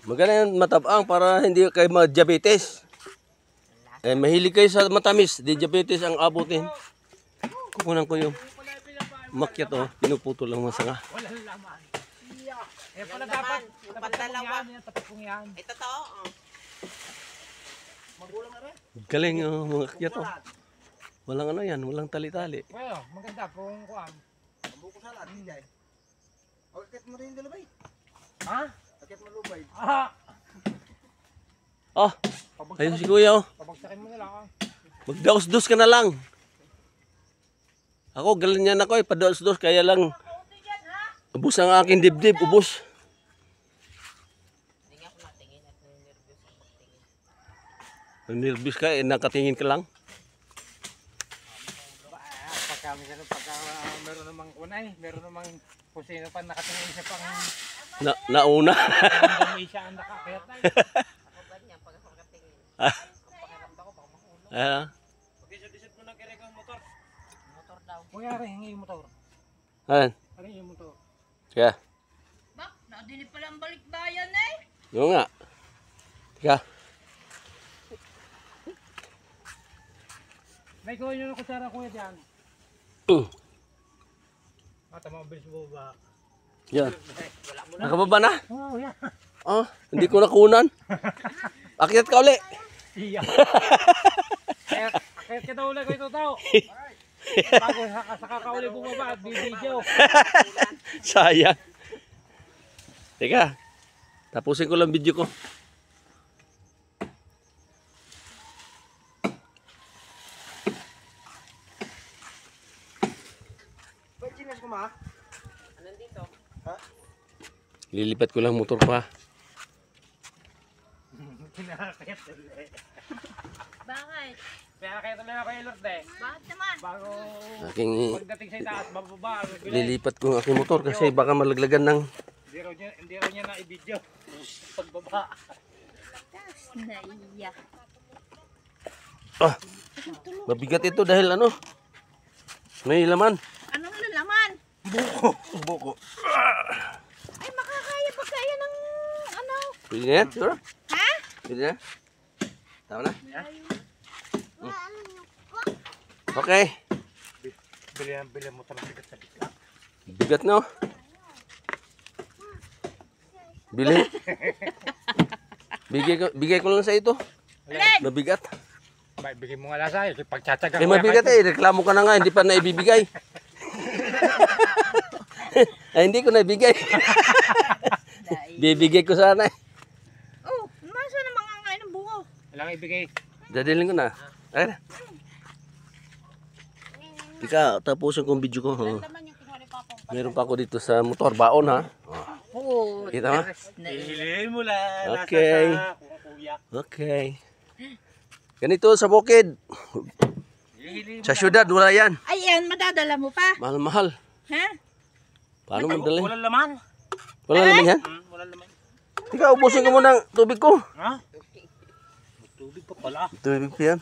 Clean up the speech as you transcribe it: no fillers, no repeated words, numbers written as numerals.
Maganda yung matabang para hindi kayo ma-diabetes. Eh, mahilig kayo sa matamis. Di diabetes ang abutin. Kukunan ko yung makyat oh. Pinuputo lang masanga. Walang laman. Eh pala dapat Pantalawa. tapat kong yan. Ito to. Magulang na rin. Galing oh, mga kyat oh. Walang ano yan, walang tali-tali. Well, maganda kung kuan. Buko salad, hindi ay. Akit mo rin dalabay. Ha? Akit mo lubay. Ah! Oh, ayun si kuya oh. Pabagsakin mo nila ah. Magdaos-dos ka na lang. Ako, galing yan ako eh. Padaos-dos, kaya lang ubos ang aking dibdib, ubos. Hindi nga ako natingin at nervous. Nervous ka eh, nakatingin ka lang. Pagka meron namang kunay, meron namang kung sino pa nakatingin siya pang Nauna. hindi siya ang nakakayat na. Ako ba niya pag ako nakatingin? Ang pakiramdam ko baka makulo. Pag-isip mo na kaya kang motor. Motor daw. Kuya, hingi yung motor. Ayan, Hingi yung motor. kaya. Bak, nakadili pala ang balikbayan eh. Oo nga. Teka. May kuha nyo ng kutsara kuya dyan. Tama, bilis mo ba? Yan. Nakababa na? Oo, yan. Oh, hindi ko nakunan. Akyat ka uli. Iya. Kaya kita ulit ko ito tao. Bago sa kakauli bumaba at bibidyo. Sayang. Teka. Tapusin ko lang video ko. Ba't ginas ko ma? Anong dito? Ha? Lilipat ko lang motor pa. Kinakayat ulit. Bakit? Kaya kaya tuloy ako yung Lord eh. Bakit naman? Bago Aking pagdating sa itaas, bababa. lilipat ko ang aking motor kasi baka malaglagan ng Hindi raw niya na i-video. Pagbaba. Tas naiya. ah, mabigat ito dahil ano? May laman. Anong lalaman? Buko. Ay, makakaya ba kaya ng ano? Pwede na yan, sure? Ha? Pwede na? Tama na? Okay. Bili mo talagang bigat sa bigla. Bigat no? Bili. Bigay ko lang sa ito. Mabigat. Bigay mo nga lasa. Pagtsatsaga Eh mabigat eh. Reklamo ka na nga. Hindi pa na ibibigay. Ay hindi ko na ibigay. Bibigay ko sana eh. Oh, masa na mangangain ng bungo? Walang ibigay. Dadalhin ko na. Ay na. Ika, tapusin ko ang video ko. Oh. Laman yung kinuha ni Papong. Meron pa ako dito sa motor. Baon ha. Oo. Kita mo? Hihilihin mo lang. Okay. Nasa sa kuya. Okay. Ganito sa bukid. Hihilihin Sa syudad, wala yan. Ayan, madadala mo pa. Mahal-mahal. Ha? Paano mo dalhin? Walang laman. Wala naman yan. Walang laman. Tika, ubusin ko muna ang tubig ko. Ha? Tubig pa pala. Tubig pa yan.